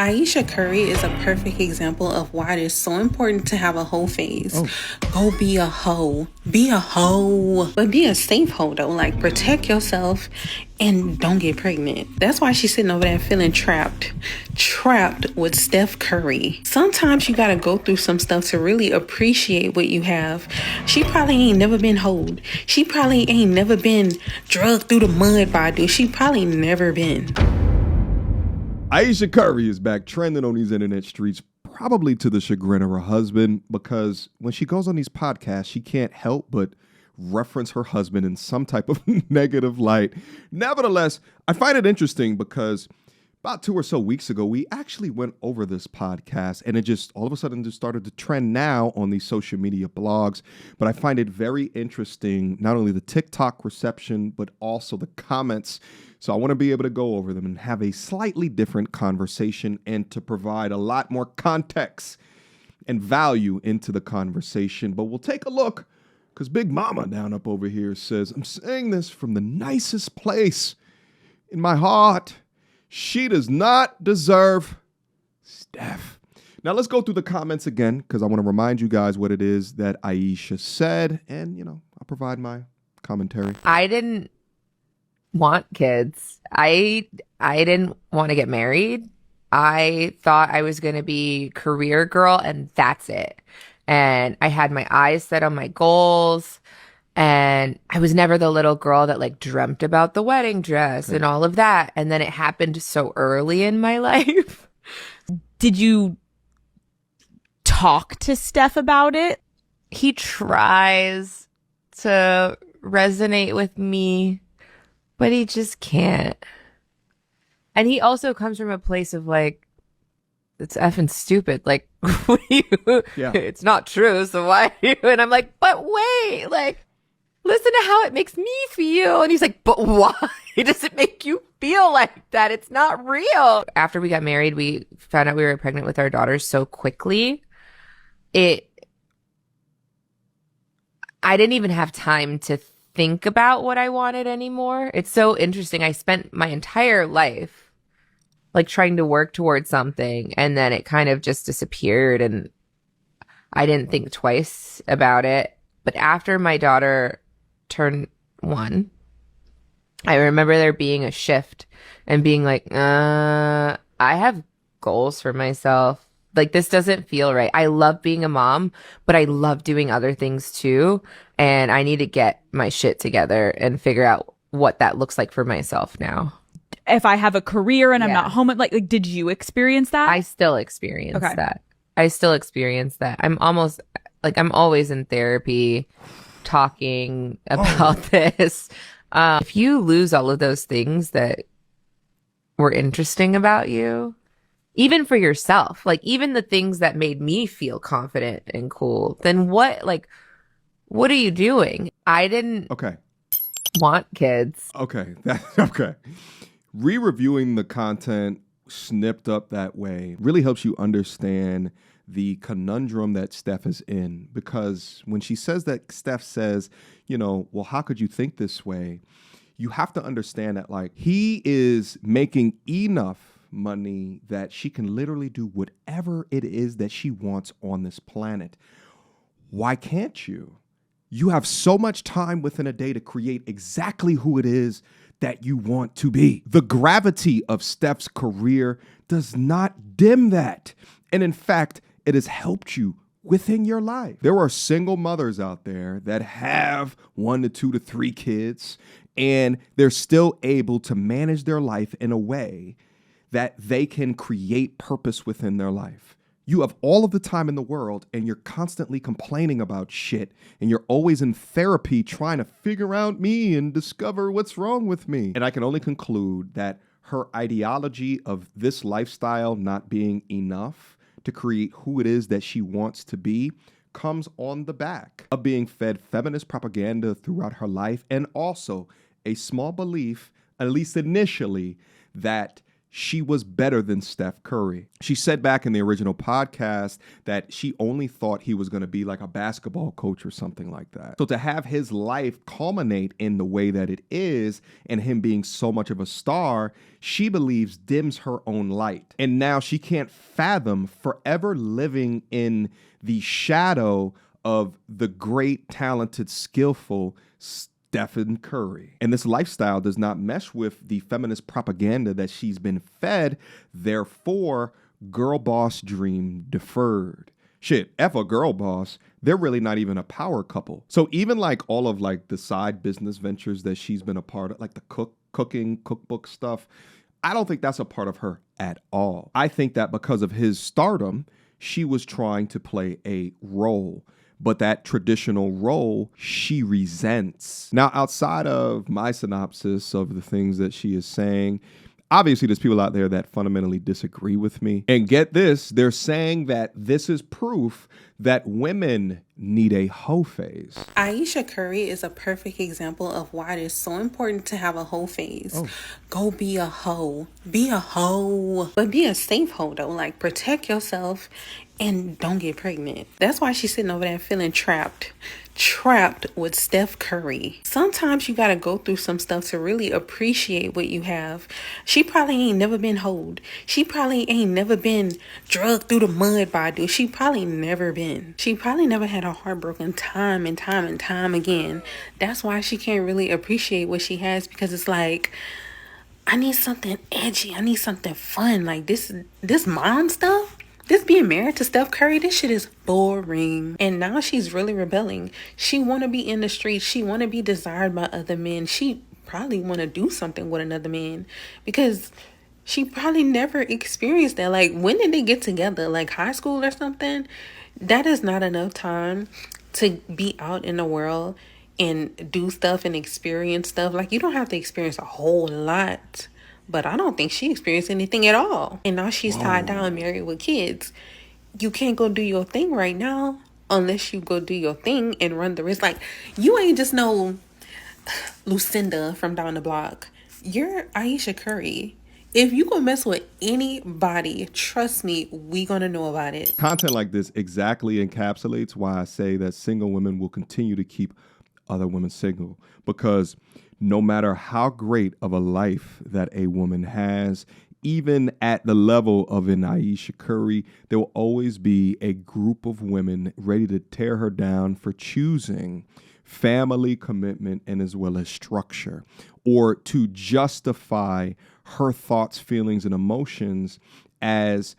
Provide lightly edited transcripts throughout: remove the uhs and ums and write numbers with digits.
Ayesha Curry is a perfect example of why it is so important to have a hoe phase. Go be a hoe. Be a hoe. But be a safe hoe, though. Like, protect yourself and don't get pregnant. That's why she's sitting over there feeling trapped. Trapped with Steph Curry. Sometimes you gotta go through some stuff to really appreciate what you have. She probably ain't never been hoed. She probably ain't never been drugged through the mud by a dude. She probably never been. Ayesha Curry is back trending on these internet streets, probably to the chagrin of her husband, because when she goes on these podcasts, she can't help but reference her husband in some type of negative light. Nevertheless, I find it interesting because about 2 or so weeks ago, we actually went over this podcast and it just all of a sudden just started to trend now on these social media blogs. But I find it very interesting, not only the TikTok reception, but also the comments. So I want to be able to go over them and have a slightly different conversation and to provide a lot more context and value into the conversation. But we'll take a look because Big Mama down up over here says, I'm saying this from the nicest place in my heart. She does not deserve Steph. Now let's go through the comments again because I want to remind you guys what it is that Ayesha said. And, I'll provide my commentary. I didn't want kids. I didn't want to get married. I thought I was going to be career girl and that's it. And I had my eyes set on my goals. And I was never the little girl that dreamt about the wedding dress and all of that. And then it happened so early in my life. Did you talk to Steph about it? He tries to resonate with me, but he just can't. And he also comes from a place of it's effing stupid. What do you, It's not true. So why? And I'm like, but wait, listen to how it makes me feel. And he's like, but why does it make you feel like that? It's not real. After we got married, we found out we were pregnant with our daughter so quickly. I didn't even have time to think about what I wanted anymore. It's so interesting. I spent my entire life trying to work towards something, and then it kind of just disappeared, and I didn't think twice about it. But after my daughter turned 1, I remember there being a shift and being I have goals for myself. This doesn't feel right. I love being a mom, but I love doing other things too. And I need to get my shit together and figure out what that looks like for myself now. If I have a career and I'm not home, did you experience that? I still experience that. I still experience that. I'm almost I'm always in therapy talking about this. If you lose all of those things that were interesting about you, even for yourself, even the things that made me feel confident and cool, then what are you doing? I didn't want kids. Okay. Okay. Re-reviewing the content snipped up that way really helps you understand the conundrum that Steph is in, because when she says that, Steph says, well, how could you think this way? You have to understand that he is making enough money that she can literally do whatever it is that she wants on this planet. Why can't you? You have so much time within a day to create exactly who it is that you want to be. The gravity of Steph's career does not dim that. And in fact, it has helped you within your life. There are single mothers out there that have 1 to 2 to 3 kids, and they're still able to manage their life in a way that they can create purpose within their life. You have all of the time in the world, and you're constantly complaining about shit, and you're always in therapy trying to figure out me and discover what's wrong with me. And I can only conclude that her ideology of this lifestyle not being enough to create who it is that she wants to be comes on the back of being fed feminist propaganda throughout her life, and also a small belief, at least initially, that she was better than Steph Curry. She said back in the original podcast that she only thought he was going to be like a basketball coach or something like that. So to have his life culminate in the way that it is and him being so much of a star, she believes dims her own light. And now she can't fathom forever living in the shadow of the great, talented, skillful Stephen Curry. And this lifestyle does not mesh with the feminist propaganda that she's been fed. Therefore, girl boss dream deferred. Shit, F a girl boss, they're really not even a power couple. So even like all of like the side business ventures that she's been a part of, like the cooking, cookbook stuff, I don't think that's a part of her at all. I think that because of his stardom, she was trying to play a role. But that traditional role, she resents. Now, outside of my synopsis of the things that she is saying, obviously there's people out there that fundamentally disagree with me. And get this, they're saying that this is proof that women need a hoe phase. Ayesha Curry is a perfect example of why it is so important to have a hoe phase. Oh. Go be a hoe. Be a hoe. But be a safe hoe, though. Like, protect yourself and don't get pregnant. That's why she's sitting over there feeling trapped with Steph Curry. Sometimes you gotta go through some stuff to really appreciate what you have. She probably ain't never been hoed. She probably ain't never been drugged through the mud by a dude. She probably never had a heartbroken time and time again. That's why she can't really appreciate what she has, because it's like, I need something edgy. I need something fun. Like this mom stuff. This being married to Steph Curry, this shit is boring. And now she's really rebelling. She want to be in the streets. She want to be desired by other men. She probably want to do something with another man because she probably never experienced that. Like, when did they get together? Like high school or something? That is not enough time to be out in the world and do stuff and experience stuff. Like, you don't have to experience a whole lot. But I don't think she experienced anything at all. And now she's tied down, married with kids. You can't go do your thing right now unless you go do your thing and run the risk. Like, you ain't just no Lucinda from down the block. You're Ayesha Curry. If you gonna mess with anybody, trust me, we gonna know about it. Content like this exactly encapsulates why I say that single women will continue to keep other women single. Because no matter how great of a life that a woman has, even at the level of an Ayesha Curry, there will always be a group of women ready to tear her down for choosing family commitment and as well as structure, or to justify her thoughts, feelings, and emotions as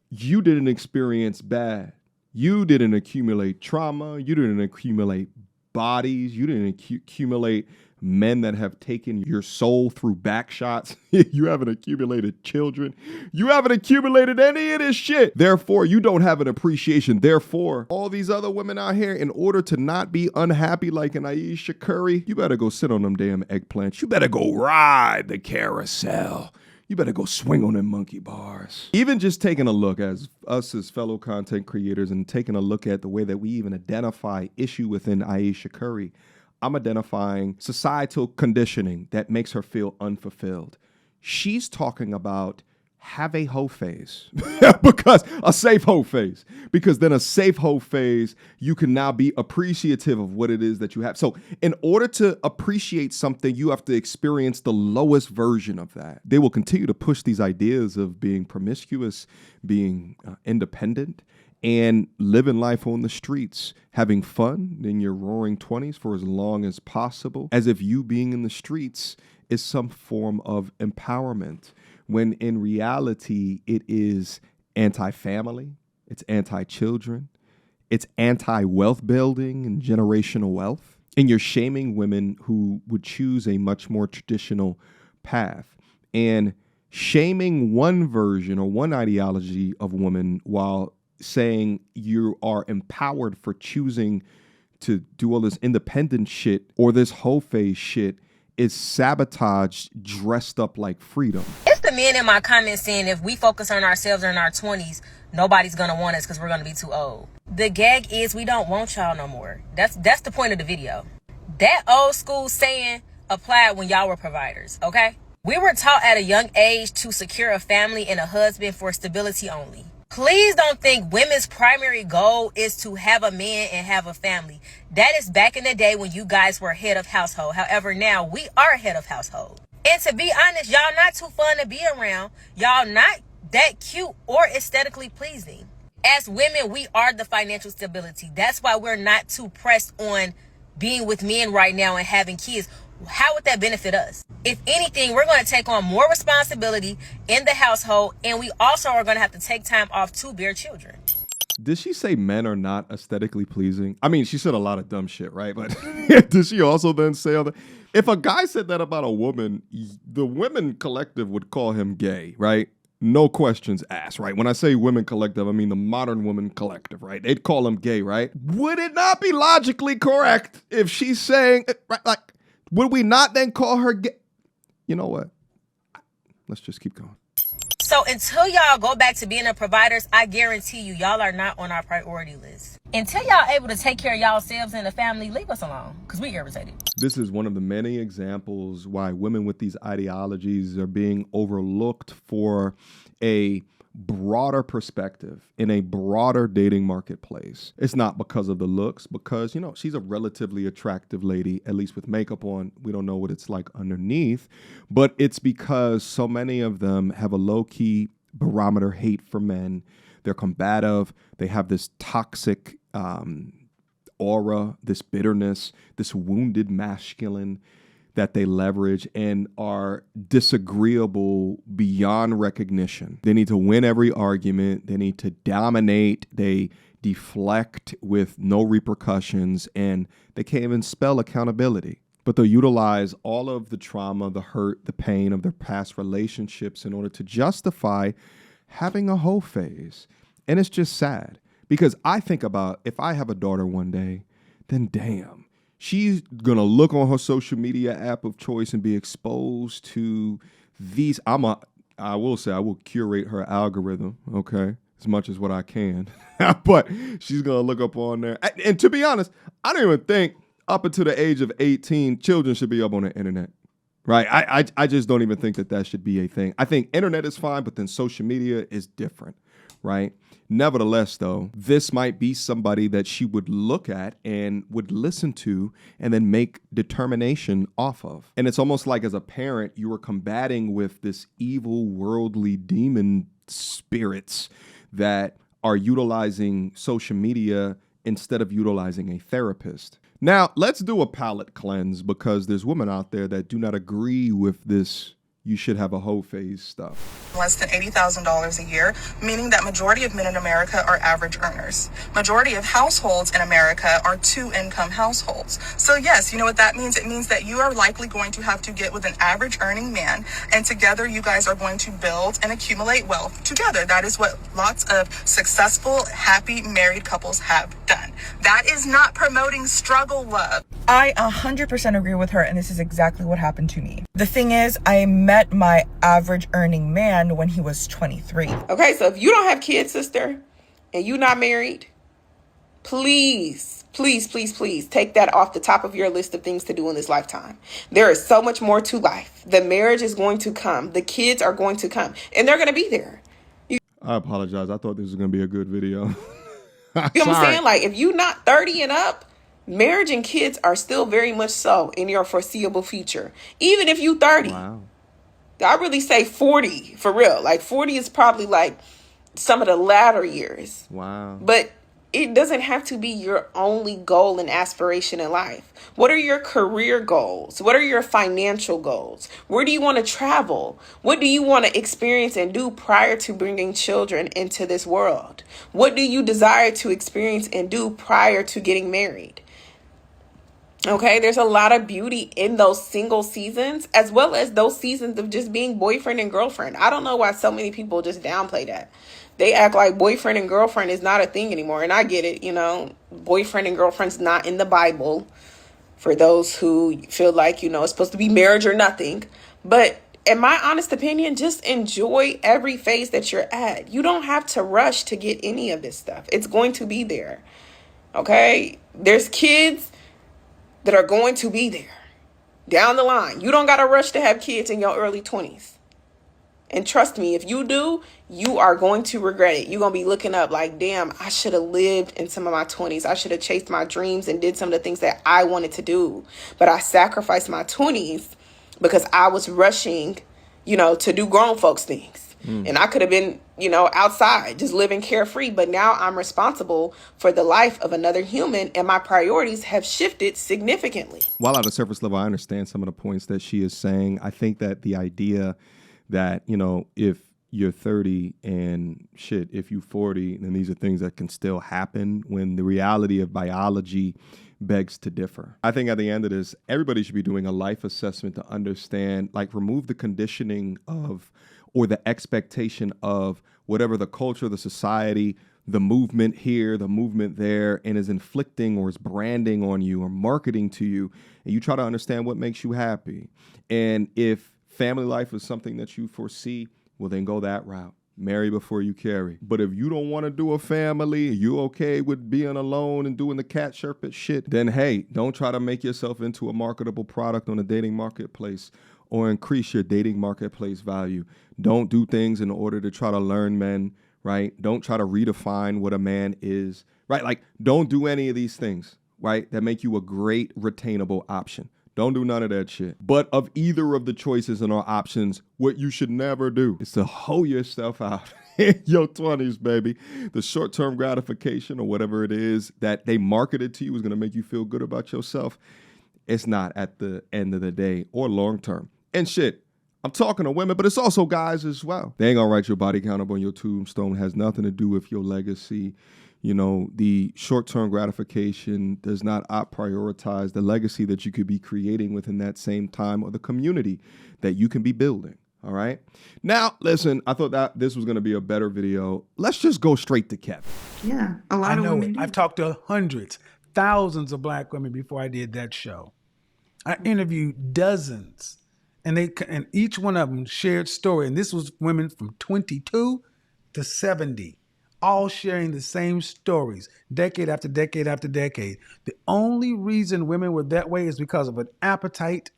you didn't experience bad. You didn't accumulate trauma. You didn't accumulate bodies. You didn't accumulate men that have taken your soul through back shots. You haven't accumulated children. You haven't accumulated any of this shit. Therefore, you don't have an appreciation. Therefore, all these other women out here, in order to not be unhappy like an Ayesha Curry, you better go sit on them damn eggplants. You better go ride the carousel. You better go swing on them monkey bars. Even just taking a look as us as fellow content creators and taking a look at the way that we even identify issue within Ayesha Curry, I'm identifying societal conditioning that makes her feel unfulfilled. She's talking about have a hoe phase because a safe hoe phase, because then a safe hoe phase, you can now be appreciative of what it is that you have. So in order to appreciate something, you have to experience the lowest version of that. They will continue to push these ideas of being promiscuous, being independent, and living life on the streets, having fun in your roaring 20s for as long as possible, as if you being in the streets is some form of empowerment, when in reality, it is anti-family, it's anti-children, it's anti-wealth building and generational wealth. And you're shaming women who would choose a much more traditional path, and shaming one version or one ideology of woman while saying you are empowered for choosing to do all this independent shit or this whole phase shit is sabotage dressed up like freedom. It's the men in my comments saying if we focus on ourselves in our 20s, nobody's gonna want us because we're gonna be too old. The gag is we don't want y'all no more. That's the point of the video. That old school saying applied when y'all were providers, okay? We were taught at a young age to secure a family and a husband for stability only. Please don't think women's primary goal is to have a man and have a family. That is back in the day when you guys were head of household. However, now we are head of household. And to be honest, y'all not too fun to be around. Y'all not that cute or aesthetically pleasing. As women, we are the financial stability. That's why we're not too pressed on being with men right now and having kids. How would that benefit us? If anything, we're going to take on more responsibility in the household, and we also are going to have to take time off to bear children. Did she say men are not aesthetically pleasing? I mean, she said a lot of dumb shit, right? But did she also then say other? If a guy said that about a woman, the women collective would call him gay, right? No questions asked, right? When I say women collective, I mean the modern women collective, right? They'd call him gay, right? Would it not be logically correct if she's saying, right, like, would we not then call her gay? You know what? Let's just keep going. So until y'all go back to being the providers, I guarantee you, y'all are not on our priority list. Until y'all able to take care of y'allselves and the family, leave us alone, because we irritated. This is one of the many examples why women with these ideologies are being overlooked for a broader perspective in a broader dating marketplace. It's not because of the looks, because, you know, she's a relatively attractive lady, at least with makeup on. We don't know what it's like underneath, but it's because so many of them have a low-key barometer hate for men. They're combative. They have this toxic aura, this bitterness, this wounded masculine that they leverage and are disagreeable beyond recognition. They need to win every argument. They need to dominate. They deflect with no repercussions, and they can't even spell accountability. But they'll utilize all of the trauma, the hurt, the pain of their past relationships in order to justify having a hoe phase. And it's just sad, because I think about, if I have a daughter one day, then damn, she's going to look on her social media app of choice and be exposed to these. I will say I will curate her algorithm, okay, as much as what I can. But she's going to look up on there. And to be honest, I don't even think up until the age of 18, children should be up on the internet, right? I just don't even think that should be a thing. I think internet is fine, but then social media is different, right? Nevertheless, though, this might be somebody that she would look at and would listen to and then make determination off of. And it's almost like, as a parent, you are combating with this evil, worldly demon spirits that are utilizing social media instead of utilizing a therapist. Now, let's do a palate cleanse, because there's women out there that do not agree with this you should have a hoe phase stuff. Less than $80,000 a year, meaning that majority of men in America are average earners. Majority of households in America are two-income households. So yes, you know what that means? It means that you are likely going to have to get with an average earning man, and together you guys are going to build and accumulate wealth together. That is what lots of successful, happy married couples have done. That is not promoting struggle love. I 100% agree with her, and this is exactly what happened to me. The thing is, I met my average earning man when he was 23. Okay, so if you don't have kids, sister, and you're not married, please take that off the top of your list of things to do in this lifetime. There is so much more to life. The marriage is going to come. The kids are going to come, and they're going to be there. I apologize. I thought this was going to be a good video. You know what I'm saying? Like, if you're not 30 and up, marriage and kids are still very much so in your foreseeable future. Even if you 30. Wow. I really say 40 for real. Like 40 is probably like some of the latter years. Wow. But it doesn't have to be your only goal and aspiration in life. What are your career goals? What are your financial goals? Where do you want to travel? What do you want to experience and do prior to bringing children into this world? What do you desire to experience and do prior to getting married? Okay, there's a lot of beauty in those single seasons, as well as those seasons of just being boyfriend and girlfriend. I don't know why so many people just downplay that. They act like boyfriend and girlfriend is not a thing anymore. And I get it, you know, boyfriend and girlfriend's not in the Bible for those who feel like, you know, it's supposed to be marriage or nothing. But in my honest opinion, just enjoy every phase that you're at. You don't have to rush to get any of this stuff. It's going to be there. Okay, there's kids that are going to be there. down the line. You don't got to rush to have kids in your early 20s. And trust me, if you do, you are going to regret it. You're going to be looking up like, damn, I should have lived in some of my 20s. I should have chased my dreams and did some of the things that I wanted to do. But I sacrificed my 20s because I was rushing, to do grown folks things. And I could have been, outside just living carefree. But now I'm responsible for the life of another human, and my priorities have shifted significantly. While at a surface level, I understand some of the points that she is saying. I think that the idea that, if you're 30 and shit, if you're 40, then these are things that can still happen when the reality of biology begs to differ. I think at the end of this, everybody should be doing a life assessment to understand, like, remove the conditioning of, or the expectation of whatever the culture, the society, the movement here, the movement there, and is inflicting or is branding on you or marketing to you. And you try to understand what makes you happy. And if family life is something that you foresee, well, then go that route. Marry before you carry. But if you don't want to do a family, you okay with being alone and doing the cat sherpa shit, then hey, don't try to make yourself into a marketable product on a dating marketplace or increase your dating marketplace value. Don't do things in order to try to learn men, right? Don't try to redefine what a man is, right? Like, don't do any of these things, right, that make you a great retainable option. Don't do none of that shit. But of either of the choices and our options, what you should never do is to hoe yourself out in your 20s, baby. The short-term gratification or whatever it is that they marketed to you is going to make you feel good about yourself. It's not at the end of the day or long-term. And shit, I'm talking to women, but it's also guys as well. They ain't going to write your body count up on your tombstone. It has nothing to do with your legacy. The short-term gratification does not prioritize the legacy that you could be creating within that same time or the community that you can be building. All right. Now, listen, I thought that this was going to be a better video. Let's just go straight to Kevin. Yeah, a lot of women do. I've talked to hundreds, thousands of Black women before I did that show. I interviewed dozens, and each one of them shared story. And this was women from 22 to 70. All sharing the same stories, decade after decade after decade. The only reason women were that way is because of an appetite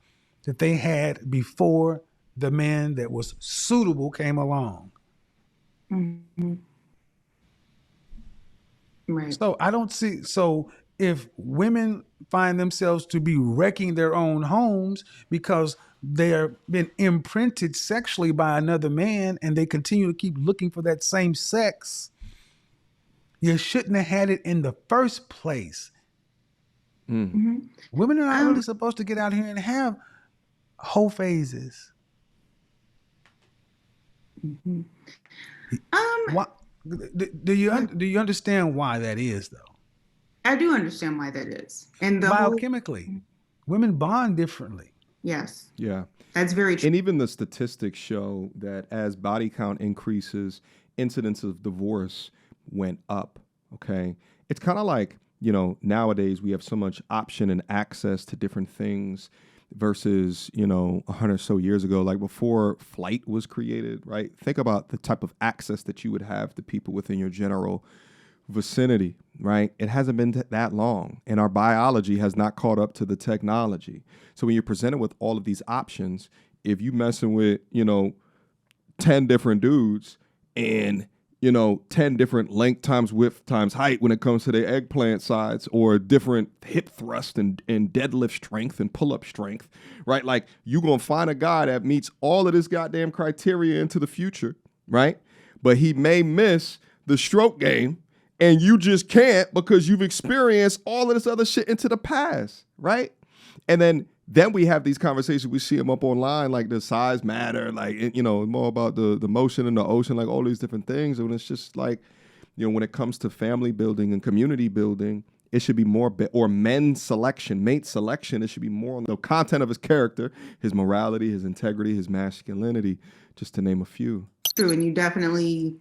that they had before the man that was suitable came along. Mm-hmm. Right. So if women find themselves to be wrecking their own homes because they are been imprinted sexually by another man and they continue to keep looking for that same sex, you shouldn't have had it in the first place. Mm-hmm. Women are not really supposed to get out here and have whole phases. Mm-hmm. Why, do you understand why that is, though? I do understand why that is. And biochemically, women bond differently. Yes. Yeah. That's very true. And even the statistics show that as body count increases, incidence of divorce went up. Okay. It's kind of like, nowadays we have so much option and access to different things versus, 100 or so years ago, like before flight was created, right? Think about the type of access that you would have to people within your general vicinity, right? It hasn't been that long, and our biology has not caught up to the technology. So when you're presented with all of these options, if you messing with, 10 different dudes and 10 different length times width times height when it comes to the eggplant sides, or different hip thrust and deadlift strength and pull-up strength, right? Like, you're going to find a guy that meets all of this goddamn criteria into the future, right? But he may miss the stroke game, and you just can't because you've experienced all of this other shit into the past, right? And then we have these conversations. We see them up online, like, the size matter, like, more about the motion in the ocean, like all these different things. And it's just like, when it comes to family building and community building, it should be more, or mate selection, it should be more on the content of his character, his morality, his integrity, his masculinity, just to name a few. True, and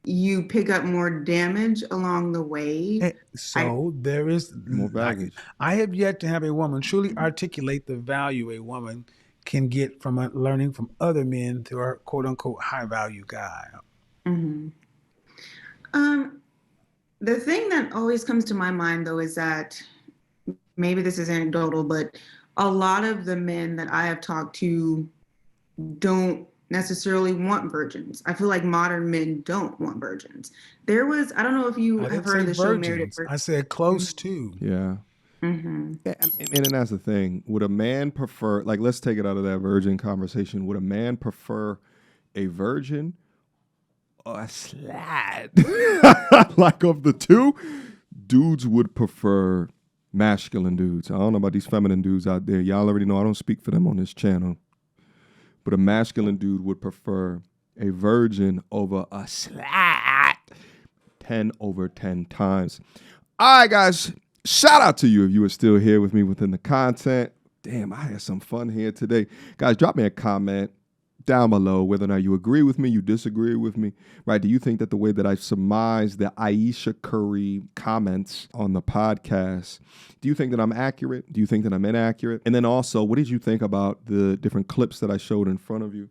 you pick up more damage along the way. So there is more baggage. I have yet to have a woman truly articulate the value a woman can get from learning from other men through our quote unquote high value guy. Mm-hmm. The thing that always comes to my mind, though, is that maybe this is anecdotal, but a lot of the men that I have talked to don't necessarily want virgins. I feel like modern men don't want virgins. There was, I don't know if you have heard of the show Married at First. I said close to. Yeah. Mm-hmm. And that's the thing. Would a man prefer, like, let's take it out of that virgin conversation. Would a man prefer a virgin or a slut? Like, of the two, dudes would prefer masculine dudes. I don't know about these feminine dudes out there. Y'all already know I don't speak for them on this channel. But a masculine dude would prefer a virgin over a slut 10 over 10 times. All right, guys. Shout out to you if you are still here with me within the content. Damn, I had some fun here today. Guys, drop me a comment down below whether or not you agree with me, you disagree with me, right? Do you think that the way that I surmised the Ayesha Curry comments on the podcast, do you think that I'm accurate? Do you think that I'm inaccurate? And then also, what did you think about the different clips that I showed in front of you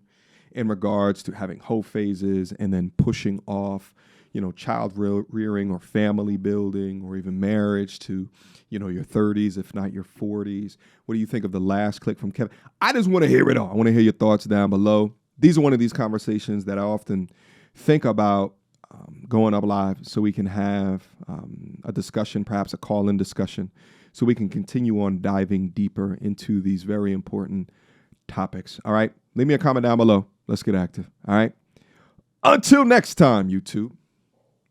in regards to having hoe phases and then pushing off, you know, child rearing or family building or even marriage to, you know, your 30s, if not your 40s. What do you think of the last clip from Kevin? I just want to hear it all. I want to hear your thoughts down below. These are one of these conversations that I often think about going up live so we can have a discussion, perhaps a call-in discussion, so we can continue on diving deeper into these very important topics. All right? Leave me a comment down below. Let's get active. All right? Until next time, YouTube.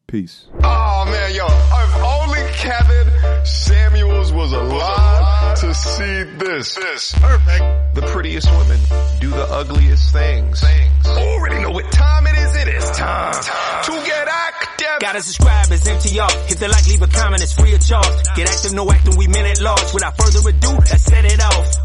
Peace. Oh, man, yo, if only Kevin Samuels was alive to see this. Perfect. The prettiest women do the ugliest things. Already know what time it is. It is time to get active. Gotta subscribe, it's MTR. Hit the like, leave a comment, it's free of charge. Get active, no acting, we men at large. Without further ado, let's set it off.